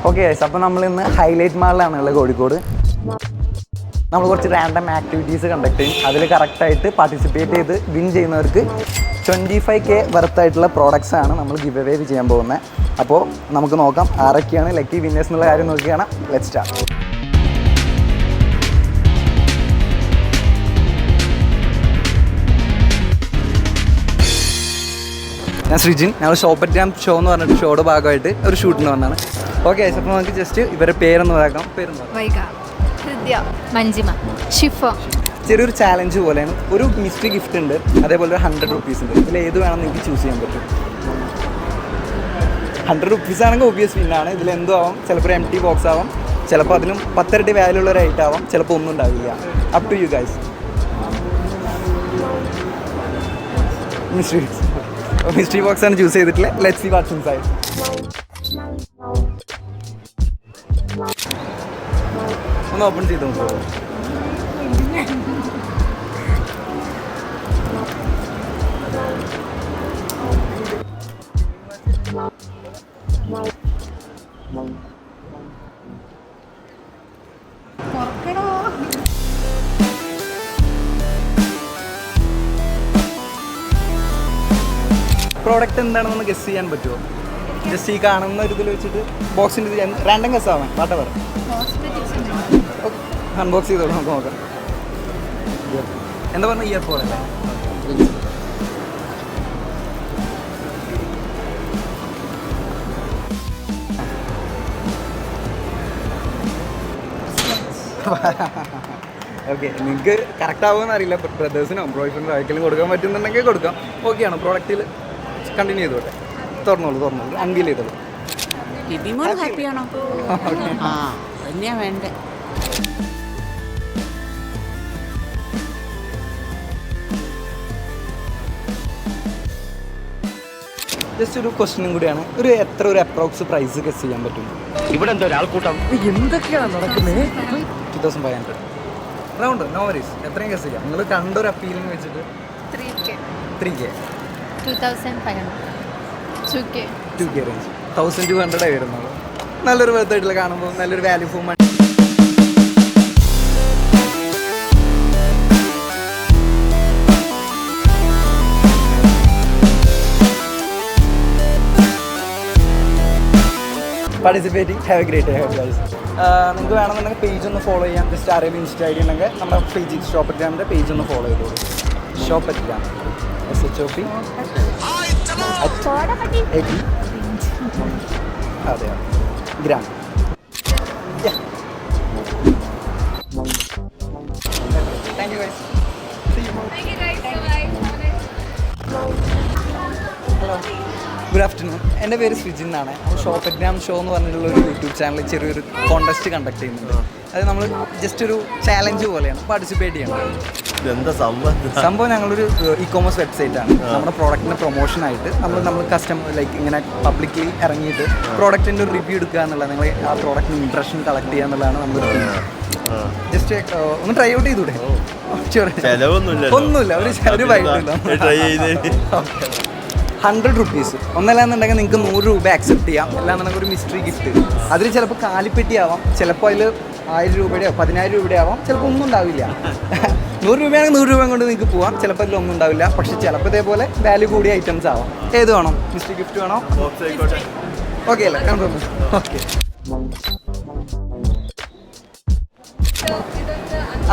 Okay guys, അപ്പോൾ നമ്മൾ ഇന്ന് ഹൈലൈറ്റ് മാളിലാണുള്ളത് കോഴിക്കോട്. നമ്മൾ കുറച്ച് റാൻഡം ആക്ടിവിറ്റീസ് കണ്ടക്ട് ചെയ്യും. അതിൽ കറക്റ്റായിട്ട് പാർട്ടിസിപ്പേറ്റ് ചെയ്ത് വിൻ ചെയ്യുന്നവർക്ക് 25K വർത്തായിട്ടുള്ള പ്രോഡക്റ്റ്സ് ആണ് നമ്മൾ ഗിവ് അവേ ചെയ്യാൻ പോകുന്നത്. അപ്പോൾ നമുക്ക് നോക്കാം ആരൊക്കെയാണ് ലക്കി വിന്നേഴ്സ് എന്നുള്ള കാര്യം നോക്കിയാണ്. Let's start. ഞാൻ ശ്രീജിൻ. ഞങ്ങൾ ഷോപ്പറ്റ് ഷോ എന്ന് പറഞ്ഞിട്ട് ഷോയുടെ ഭാഗമായിട്ട് ഒരു ഷൂട്ടിന് വന്നതാണ്. ഓക്കെ, അപ്പോൾ നമുക്ക് ജസ്റ്റ് ഇവരുടെ പേരൊന്ന് പറയാം. മഞ്ജിമ, ഷിഫ. ചെറിയൊരു ചാലഞ്ച് പോലെയാണ്. ഒരു മിസ്റ്ററി ഗിഫ്റ്റ് ഉണ്ട്, അതേപോലെ ഒരു 100 rupees ഉണ്ട്. ഇതിൽ ഏത് വേണം നിങ്ങൾക്ക് ചൂസ് ചെയ്യാൻ പറ്റും. 100 rupees ആണെങ്കിൽ ഒബ്വിയസ് വിന്നാണ്. ഇതിൽ എന്തും ആവാം. ചിലപ്പോൾ ഒരു empty ബോക്സ് ആവാം, ചിലപ്പോൾ അതിനും 10 ഇരട്ടി വാല്യൂ ഉള്ള ഒരു ഐറ്റം ആവാം, ചിലപ്പോൾ ഒന്നും ഉണ്ടാവില്ല. Up to you guys. Mystery box ആണ് ചൂസ് ചെയ്തിട്ടില്ല. Let's see what's inside. ഒന്ന് ഓപ്പൺ ചെയ്ത് നോക്കൂ. പ്രോഡക്റ്റ് എന്താണെന്ന് ഗസ് ചെയ്യാൻ പറ്റുമോ? ജസ്റ്റ് ഈ കാണുന്ന ഒരു ഇതിൽ വെച്ചിട്ട് ബോക്സിൻ്റെ ഇത് റാൻഡം ഗസ് ആവാൻ വാട്ടവർ. അൺബോക്സ് ചെയ്തോളൂ, നമുക്ക് നോക്കാം. എന്താ പറഞ്ഞ ഇയർഫോൺ അല്ലേ? ഓക്കെ, നിങ്ങൾക്ക് കറക്റ്റ് ആവുമെന്ന് അറിയില്ല. ബ്രദേഴ്സിനോ ബോയ്ഫ്രണ്ടിനോ ആർക്കെങ്കിലും കൊടുക്കാൻ പറ്റുന്നുണ്ടെങ്കിൽ കൊടുക്കാം. ഓക്കെയാണോ? പ്രോഡക്റ്റിൽ കണ്ടിന്യൂ ചെയ്തോട്ടെ. തുറന്നോളൂ അൺവീൽ ചെയ്തോളൂ. ഹാപ്പിയാണോ? തന്നെയാ വേണ്ടേ. ജസ്റ്റ് ഒരു ക്വസ്റ്റ്യനും കൂടിയാണ്. എത്ര ഒരു അപ്രോക്സ് പ്രൈസ് ഗസ് ചെയ്യാൻ പറ്റും? ഇവിടെ എന്താ ഒരാൾക്കൂട്ടം എന്തൊക്കെയാണ് നടക്കുന്നത്? 2500 റൗണ്ട്. No worries. എത്രയും ഗസ് ചെയ്യാം. നിങ്ങൾ കണ്ടൊരു അപ്പീലിംഗ് വെച്ചിട്ട് 3K 2K റേഞ്ച് 1200 വരുന്നത്. നല്ലൊരു വെർത്തായിട്ടുള്ള കാണുമ്പോൾ നല്ലൊരു value for money. Participating. Have a great day guys. നിങ്ങൾക്ക് വേണമെന്നുണ്ടെങ്കിൽ പേജ് ഒന്ന് ഫോളോ ചെയ്യാം. ജസ്റ്റ് ആരെങ്കിലും ഇൻസ്റ്റ ഐ ഡി ഉണ്ടെങ്കിൽ നമ്മുടെ പേജ് ഷോപ്പറ്റ് ഗ്രാമിൻ്റെ പേജ് ഒന്ന് ഫോളോ ചെയ്തോളൂ. ഷോപ്പറ്റ് ഗ്രാം SHOP അതെ gram. Thank you guys. Hello, good afternoon. എൻ്റെ പേര് ശ്രീജിൻ എന്നാണ്. ഷോപ്പറ്റ് ഗ്രാം ഷോ എന്ന് പറഞ്ഞിട്ടുള്ള ഒരു യൂട്യൂബ് ചാനലിൽ ചെറിയൊരു കോൺടെസ്റ്റ് കണ്ടക്ട് ചെയ്യുന്നുണ്ട്. അത് നമ്മൾ ജസ്റ്റ് ഒരു ചാലഞ്ച് പോലെയാണ്. പാർട്ടിസിപ്പേറ്റ് ചെയ്യണം. എന്താ സംഭവം ഞങ്ങളൊരു ഇ-കോമേഴ്സ് വെബ്സൈറ്റ് ആണ്. നമ്മുടെ പ്രോഡക്റ്റിൻ്റെ പ്രൊമോഷനായിട്ട് നമ്മൾ കസ്റ്റമർ ലൈക്ക് ഇങ്ങനെ പബ്ലിക്കലി ഇറങ്ങിയിട്ട് പ്രോഡക്റ്റിൻ്റെ ഒരു റിവ്യൂ എടുക്കുക എന്നുള്ളത്, നിങ്ങൾ ആ പ്രോഡക്റ്റിന് ഇംപ്രഷൻ കളക്ട് ചെയ്യുക എന്നുള്ളതാണ് നമ്മളൊരു ടീം. ജസ്റ്റ് ഒന്ന് ട്രൈ ഔട്ട് ചെയ്തൂടെ? ഒന്നുമില്ല, ഒരു വൈകിട്ടില്ല. 100 rupees. ഒന്നല്ലാന്നുണ്ടെങ്കിൽ നിങ്ങൾക്ക് 100 രൂപ അക്സെപ്റ്റ് ചെയ്യാം. അല്ലാന്നുണ്ടെങ്കിൽ ഒരു മിസ്റ്ററി ഗിഫ്റ്റ്. അതിൽ ചിലപ്പോൾ കാലിപ്പെട്ടി ആവാം, ചിലപ്പോൾ അതിൽ 1000 രൂപയുടെയോ 10000 രൂപയുടെ ആവാം, ചിലപ്പോൾ ഒന്നും ഉണ്ടാവില്ല. 100 രൂപയാണെങ്കിൽ 100 രൂപ കൊണ്ട് നിങ്ങൾക്ക് പോവാം. ചിലപ്പോൾ അതിലൊന്നും ഉണ്ടാവില്ല. പക്ഷേ ചിലപ്പോൾ ഇതേപോലെ വാല്യൂ കൂടിയ ഐറ്റംസ് ആവാം. ഏത് വേണം? മിസ്റ്ററി ഗിഫ്റ്റ് വേണോ? ഓക്കെ അല്ലേ? കൺഫേം. ഓക്കെ,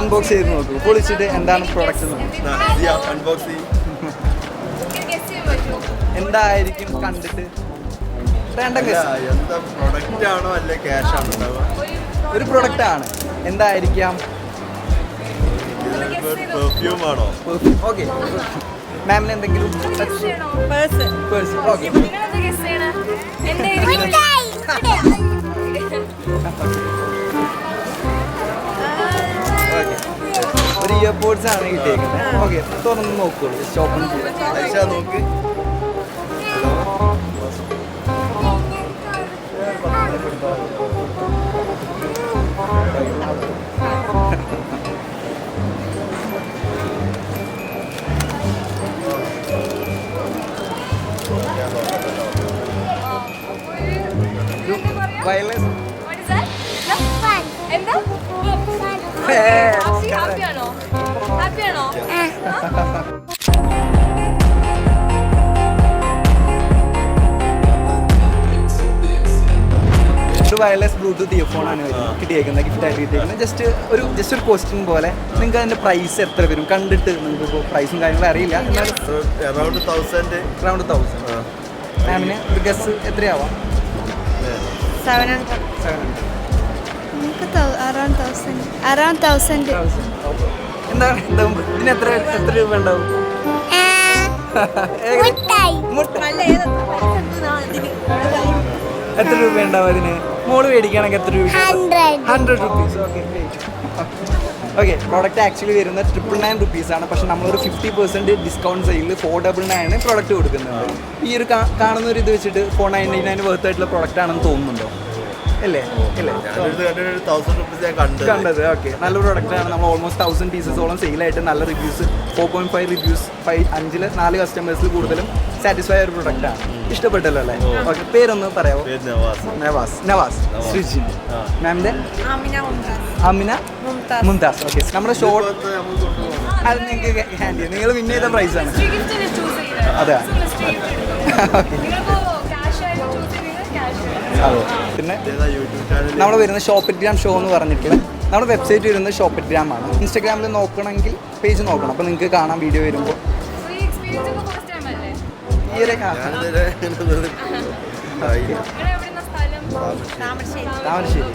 അൺബോക്സ് ചെയ്ത് നോക്കൂ. പൊളിച്ചിട്ട് എന്താണ് പ്രോഡക്റ്റ് എന്തായിരിക്കും കണ്ടിട്ട് ഒരു പ്രൊഡക്റ്റ് ആണ്. എന്തായിരിക്കാം? ഓക്കെ, മാമിന് എന്തെങ്കിലും പേഴ്സ്. ഓക്കെ, ഒരു ഇയർപോഡ്സ് ആണ് കിട്ടിയേക്കുന്നത്. ഓക്കെ, തുറന്ന് നോക്കുള്ളൂ. ഷോപ്പിംഗ് ചെയ്യാം. നോക്ക്. Wireless What is that? എന്താ? Happy ആണോ? Happy ആണോ? വയർലെസ് ബ്ലൂടൂത്ത് ഇയർഫോണാണ് കിട്ടിയേക്കുന്നത്, ഗിഫ്റ്റായിട്ട് കിട്ടിയേക്കുന്നത്. ജസ്റ്റ് ഒരു ക്വസ്റ്റ്യൻ പോലെ. നിങ്ങൾക്ക് അതിൻ്റെ പ്രൈസ് എത്ര വരും കണ്ടിട്ട്? നിങ്ങൾക്ക് ഇപ്പോൾ പ്രൈസും കാര്യങ്ങളും അറിയില്ല, എന്നാലും അറൗണ്ട് 1000. മാമിന് ഒരു ഗസ് എത്രയാവാം? 700. 700. Around 1000. എന്താണ് ഇതിന് എത്ര രൂപ ഉണ്ടാവും? എത്ര രൂപ ഉണ്ടാവും അതിന്? മോള് മേടിക്കുകയാണെങ്കിൽ എത്ര രൂപ? 100 rupees. ഓക്കെ, പ്രോഡക്റ്റ് ആക്ച്വലി വരുന്നത് 999 rupees, പക്ഷെ നമ്മളൊരു 50% ഡിസ്കൗണ്ട് സെയിലിൽ 499 പ്രോഡക്റ്റ് കൊടുക്കുന്നുണ്ട്. ഈ ഒരു കാണുന്ന ഒരു ഇത് വെച്ചിട്ട് 499 വർത്ത് ആയിട്ടുള്ള പ്രോഡക്റ്റ് ആണെന്ന് തോന്നുന്നുണ്ടോ? അല്ലേ? ഇല്ലേ, 1000 rupees ഞാൻ കണ്ടത്. ഓക്കെ, നല്ല പ്രോഡക്റ്റ് ആണ്. നമ്മൾ ഓൾമോസ്റ്റ് 1000 പീസസോളം സെയിലായിട്ട് നല്ല റിവ്യൂസ്, 4.5 റിവ്യൂസ്, 5 4 കസ്റ്റമേഴ്സിൽ കൂടുതലും സാറ്റിസ്ഫൈ ആയ ഒരു പ്രോഡക്റ്റ് ആണ്. ഇഷ്ടപ്പെട്ടല്ലോ അല്ലേ? ഓക്കെ, പേരൊന്ന് പറയാമോ? നവാസ് ശ്രീജിൻ. മാമിൻ്റെ അമിന മുംതാസ്. ഓക്കെ, നമ്മുടെ ഷോർട്ട് അത് നിങ്ങൾക്ക് ഹാൻഡ് ചെയ്യാം. നിങ്ങൾ വിൻ ചെയ്ത പ്രൈസാണ്. അതെ. ഓക്കെ, അതെ. പിന്നെ നമ്മൾ വരുന്ന ഷോപ്പിറ്റ്ഗ്രാം ഷോ എന്ന് പറഞ്ഞിട്ട് നമ്മുടെ വെബ്സൈറ്റ് വരുന്നത് ഷോപ്പിറ്റ്ഗ്രാം ആണ്. ഇൻസ്റ്റാഗ്രാമിൽ നോക്കണമെങ്കിൽ പേജ് നോക്കണം, അപ്പോൾ നിങ്ങൾക്ക് കാണാം വീഡിയോ വരുമ്പോൾ. ഈ ഒരു Thamarassery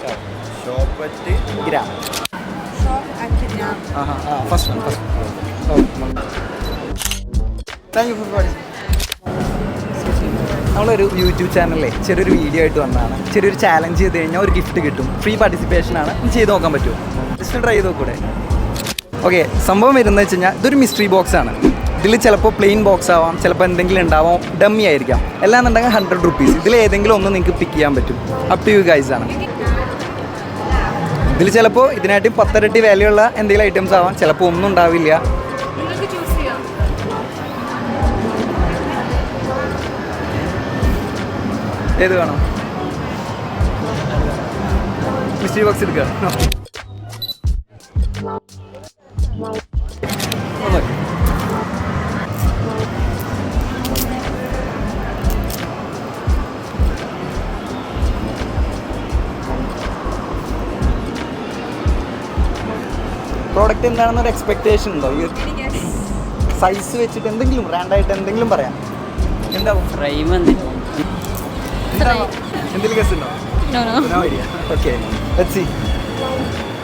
gram. First thank you for watching. നമ്മളൊരു യൂട്യൂബ് ചാനലിലെ ചെറിയൊരു വീഡിയോ ആയിട്ട് വന്നതാണ്. ചെറിയൊരു ചാലഞ്ച് ചെയ്ത് കഴിഞ്ഞാൽ ഒരു ഗിഫ്റ്റ് കിട്ടും. ഫ്രീ പാർട്ടിസിപ്പേഷനാണ്. ചെയ്ത് നോക്കാൻ പറ്റുമോ? ജസ്റ്റ് ട്രൈ ചെയ്ത് നോക്കൂടെ? ഓക്കെ, സംഭവം വരുന്നത് വെച്ച് കഴിഞ്ഞാൽ ഇതൊരു മിസ്റ്ററി ബോക്സ് ആണ്. ഇതിൽ ചിലപ്പോൾ പ്ലെയിൻ ബോക്സ് ആവാം, ചിലപ്പോൾ എന്തെങ്കിലും ഉണ്ടാവാം, ഡമ്മി ആയിരിക്കാം. എല്ലാന്നുണ്ടെങ്കിൽ 100 rupees. ഇതിൽ ഏതെങ്കിലും ഒന്ന് നിങ്ങൾക്ക് പിക്ക് ചെയ്യാൻ പറ്റും. അപ് ടു യു ഗൈസ് ആണ്. ഇതിൽ ചിലപ്പോൾ ഇതിനായിട്ട് 10 ഇരട്ടി വാല്യൂ ഉള്ള എന്തെങ്കിലും ഐറ്റംസ് ആവാം, ചിലപ്പോൾ ഒന്നും ഉണ്ടാവില്ല. ഏത് വേണം? മിസ്റ്ററി ബോക്സ് എടുക്കുക. പ്രോഡക്റ്റ് എന്താണെന്നൊരു എക്സ്പെക്ടേഷൻ ഉണ്ടോ? ഈ സൈസ് വെച്ചിട്ട് എന്തെങ്കിലും റാൻഡായിട്ട് എന്തെങ്കിലും പറയാം. എന്താവും? ഫ്രെയിം എന്തെങ്കിലും ഗസ് ഉണ്ടോ? No idea. Okay, let's see.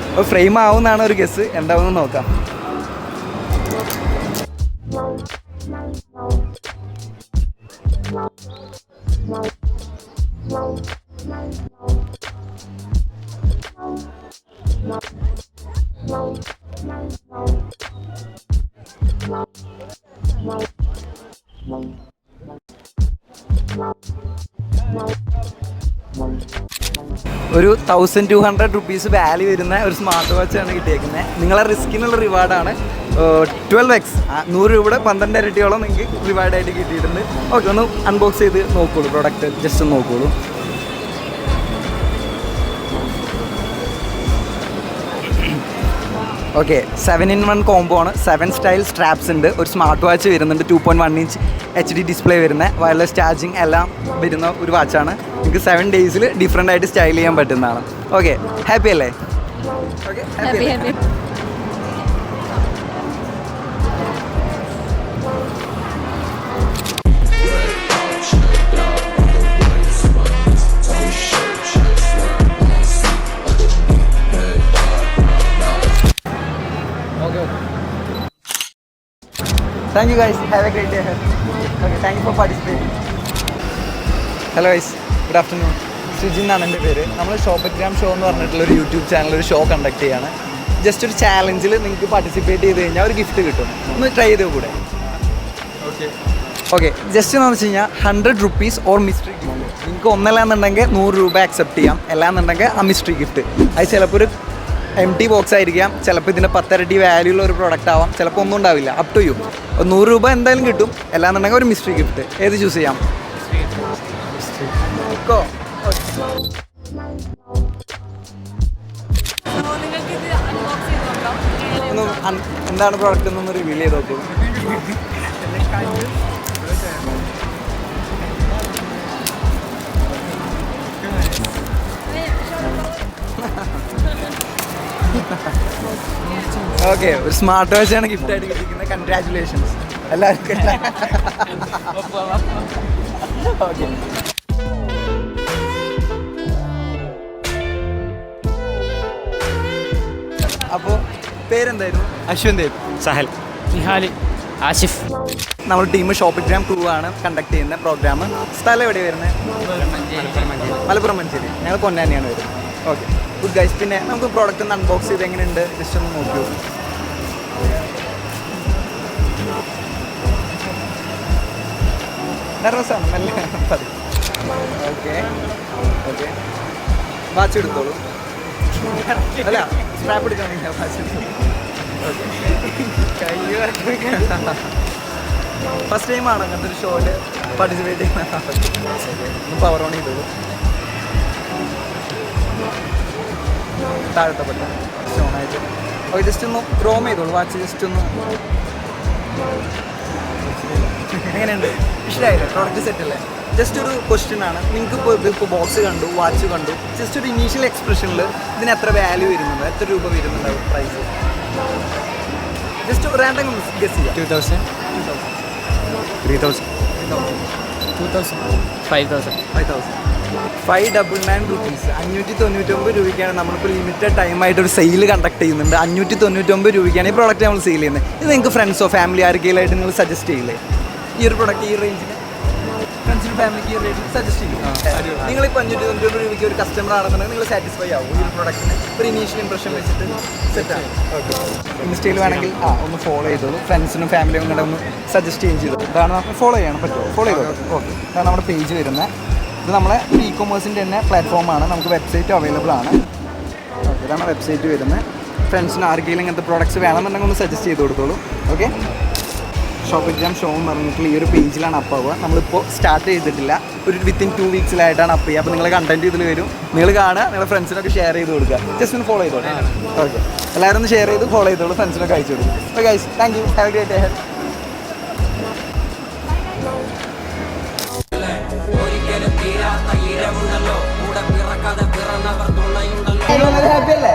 അപ്പോൾ ഫ്രെയിം ആവുന്നതാണ് ഒരു ഗസ്. എന്താവുമെന്ന് നോക്കാം. ഒരു 1200 rupees വാല്യൂ വരുന്ന ഒരു സ്മാർട്ട് വാച്ചാണ് കിട്ടിയേക്കുന്നത്. നിങ്ങളെ റിസ്കിനുള്ള റിവാർഡാണ് 12x 100 രൂപയുടെ 12 ഇരട്ടിയോളം നിങ്ങൾക്ക് റിവാർഡായിട്ട് കിട്ടിയിട്ടുണ്ട്. ഓക്കെ, ഒന്ന് അൺബോക്സ് ചെയ്ത് നോക്കോളൂ. പ്രോഡക്റ്റ് ജസ്റ്റ് ഒന്ന് നോക്കോളൂ. ഓക്കെ, 7-in-1 കോംബോ ആണ്. 7 സ്റ്റൈൽ സ്ട്രാപ്സ് ഉണ്ട്. ഒരു സ്മാർട്ട് വാച്ച് വരുന്നുണ്ട്. 2.1 inch HD ഡിസ്പ്ലേ വരുന്ന, വയർലെസ് ചാർജിങ് എല്ലാം വരുന്ന ഒരു വാച്ചാണ്. നിങ്ങൾക്ക് 7 days ഡിഫറെൻ്റ് ആയിട്ട് സ്റ്റൈൽ ചെയ്യാൻ പറ്റുന്നതാണ്. ഓക്കെ, ഹാപ്പി അല്ലേ? Okay, happy. Thank you guys. Have a great day ahead. Okay, thank you for participating. Hello guys, good afternoon. Sreejin എന്നാണ് എൻ്റെ പേര്. നമ്മൾ ഷോപ്പിറ്റ്ഗ്രാം ഷോ എന്ന് പറഞ്ഞിട്ടുള്ളൊരു യൂട്യൂബ് ചാനൽ ഒരു ഷോ കണ്ടക്ട് ചെയ്യാണ്. ജസ്റ്റ് ഒരു ചാലഞ്ചിൽ നിങ്ങൾക്ക് പാർട്ടിസിപ്പേറ്റ് ചെയ്ത് കഴിഞ്ഞാൽ ഒരു ഗിഫ്റ്റ് കിട്ടും. ഒന്ന് ട്രൈ ചെയ്ത് കൂടെ? ഓക്കെ, ജസ്റ്റ് എന്ന് വെച്ച് കഴിഞ്ഞാൽ 100 rupees ഓർ മിസ്റ്ററി ഗിഫ്റ്റ്. നിങ്ങൾക്ക് ഒന്നല്ലാന്നുണ്ടെങ്കിൽ 100 രൂപ അക്സെപ്റ്റ് ചെയ്യാം, എല്ലാന്നുണ്ടെങ്കിൽ ആ മിസ്റ്ററി ഗിഫ്റ്റ്. അത് ചിലപ്പോൾ ഒരു empty ബോക്സ് ആയിരിക്കാം, ചിലപ്പോൾ ഇതിൻ്റെ 10 ഇരട്ടി വാല്യൂ ഉള്ള ഒരു പ്രോഡക്റ്റ് ആവാം, ചിലപ്പോൾ ഒന്നും ഉണ്ടാവില്ല. Up to U. 100 രൂപ എന്തായാലും കിട്ടും, എല്ലാന്നുണ്ടെങ്കിൽ ഒരു മിസ്റ്ററി ഗിഫ്റ്റ്. ഏത് ചൂസ് ചെയ്യാം? നിങ്ങൾക്ക് ഇത് അൺബോക്സ് ചെയ്ത് നോക്കാം. ഒന്ന് എന്താണ് പ്രോഡക്റ്റ് എന്നൊന്ന് റിവീൽ ചെയ്ത് നോക്കൂ. ഓക്കെ, ഒരു സ്മാർട്ട് വാച്ചാണ് ഗിഫ്റ്റ് ആയിട്ട് കിട്ടിയിരിക്കുന്നത്. കൺഗ്രാറ്റുലേഷൻസ് എല്ലാവർക്കും. ഓക്കെ, അപ്പോൾ പേരെന്തായിരുന്നു? അശ്വന്ത് ദേവ്, സഹൽ, നിഹാൽ, ആഷിഫ്. നമ്മുടെ ടീം ഷോപ്പിഗ്രാം ക്രൂ ആണ് കണ്ടക്ട് ചെയ്യുന്ന പ്രോഗ്രാം. സ്ഥലം എവിടെയാണ് വരുന്നത്? മലപ്പുറം മഞ്ചേരി. ഞങ്ങൾ പൊന്നാനിയാണ് വരുന്നത്. Okay, good guys. പിന്നെ നമുക്ക് പ്രോഡക്റ്റ് ഒന്ന് അൺബോക്സ് ചെയ്ത് എങ്ങനെയുണ്ട് ജസ്റ്റ് ഒന്ന് നോക്കൂ. നെർവസാണ് നല്ല പതി. ഓക്കെ ഓക്കെ, വാച്ച് എടുത്തോളൂ. അല്ല, സ്ട്രാപ്പ് എടുക്കണമെങ്കിൽ വാച്ച് എടുത്തോളൂ. ഫസ്റ്റ് ടൈമാണ് അങ്ങനത്തെ ഒരു ഷോയിൽ പാർട്ടിസിപ്പേറ്റ് ചെയ്യുന്ന. പവർ ഓൺ ചെയ്തോളൂ. താഴത്തെ പറ്റും സ്റ്റോണായിട്ട്. ഓക്കെ, ജസ്റ്റ് ഒന്ന് ക്രോം ചെയ്തോളൂ വാച്ച്. ജസ്റ്റ് ഒന്ന് എങ്ങനെയുണ്ട്? ഇഷ്ടമായില്ലേ? പ്രോഡക്റ്റ് സെറ്റ് അല്ലേ? ജസ്റ്റ് ഒരു ക്വസ്റ്റ്യൻ ആണ്. നിങ്ങൾക്ക് ഇപ്പോൾ ബോക്സ് കണ്ടു, വാച്ച് കണ്ടു, ജസ്റ്റ് ഒരു ഇനീഷ്യൽ എക്സ്പ്രഷനിൽ ഇതിന് എത്ര വാല്യൂ വരുന്നുണ്ട്, എത്ര രൂപ വരുന്നുണ്ടാവും പ്രൈസ്? ജസ്റ്റ് റാൻഡം ഗസ് ചെയ്യാം. 2000, 3000, 2000, 5000. 599 റുപ്പീസ്, 599 രൂപയ്ക്കാണ് നമ്മളിപ്പോൾ ലിമിറ്റഡ് ടൈമായിട്ട് ഒരു സെയിൽ കണ്ടക്ട് ചെയ്യുന്നുണ്ട്. 599 രൂപയ്ക്കാണ് ഈ പ്രോഡക്റ്റ് നമ്മൾ സെയിൽ ചെയ്യുന്നത്. ഇത് നിങ്ങൾക്ക് ഫ്രണ്ട്സോ ഫാമിലി ആർക്കെങ്കിലായിട്ട് നിങ്ങൾ സജസ്റ്റ് ചെയ്യില്ലേ ഈ ഒരു പ്രോഡക്റ്റ്? ഈ റേഞ്ചിന് ഫ്രണ്ട്സിനും ഫാമിലിക്ക് ഈ റേറ്റിൽ സജസ്റ്റ് ചെയ്യും. നിങ്ങളിപ്പോൾ 599 രൂപയ്ക്ക് ഒരു കസ്റ്റമർ ആണെന്നുണ്ടെങ്കിൽ നിങ്ങൾ സാറ്റിസ്ഫൈ ആവും ഈ ഒരു പ്രോഡക്റ്റിന്. ഒരു ഇനീഷ്യൽ ഇംപ്രഷൻ വെച്ചിട്ട് സെറ്റാണ്. ഓക്കെ, ഇൻസ്റ്റയിൽ വേണമെങ്കിൽ ഒന്ന് ഫോളോ ചെയ്തോളൂ. ഫ്രണ്ട്സിനും ഫാമിലിയും കൂടെ ഒന്ന് സജസ്റ്റ് ചെയ്തു. ഇതാണ് നമുക്ക് ഫോളോ ചെയ്യണം പറ്റുമോ? ഫോളോ ചെയ്തോളൂ. ഓക്കെ, ഇതാണ് നമ്മുടെ പേജ് വരുന്നത്. ഇത് നമ്മളെ ഇ കൊമേഴ്സിൻ്റെ തന്നെ പ്ലാറ്റ്ഫോമാണ്. നമുക്ക് വെബ്സൈറ്റ് അവൈലബിൾ ആണ്. ഓക്കെ, ഇതാണ് വെബ്സൈറ്റ് വരുന്നത്. ഫ്രണ്ട്സിന് ആർക്കെങ്കിലും ഇങ്ങനത്തെ പ്രോഡക്റ്റ്സ് വേണമെന്നുണ്ടെങ്കിൽ ഒന്ന് സജസ്റ്റ് ചെയ്ത് കൊടുത്തോളൂ. ഓക്കെ, ഷോപ്പിഗ്രാം ഷോ എന്ന് പറഞ്ഞിട്ടുള്ള ഈ ഒരു പേജിലാണ് അപ്പ് ആവുക. നമ്മളിപ്പോൾ സ്റ്റാർട്ട് ചെയ്തിട്ടില്ല. ഒരു വിത്തിൻ 2 വീക്സിലായിട്ടാണ് അപ്പ് ചെയ്യുക. അപ്പോൾ നിങ്ങളെ കണ്ടൻറ്റ് ഇതിൽ വരും. നിങ്ങൾ കാണുക, നിങ്ങളുടെ ഫ്രണ്ട്സിനൊക്കെ ഷെയർ ചെയ്ത് കൊടുക്കുക. ജസ്റ്റ് ഒന്ന് ഫോളോ ചെയ്തോളൂ. ഓക്കെ, എല്ലാവരും ഒന്ന് ഷെയർ ചെയ്ത് ഫോളോ ചെയ്തോളൂ. ഫ്രണ്ട്സിനൊക്കെ അയച്ചു കൊടുക്കും. Okay guys, thank you. Have a great day head. Happy അല്ലേ?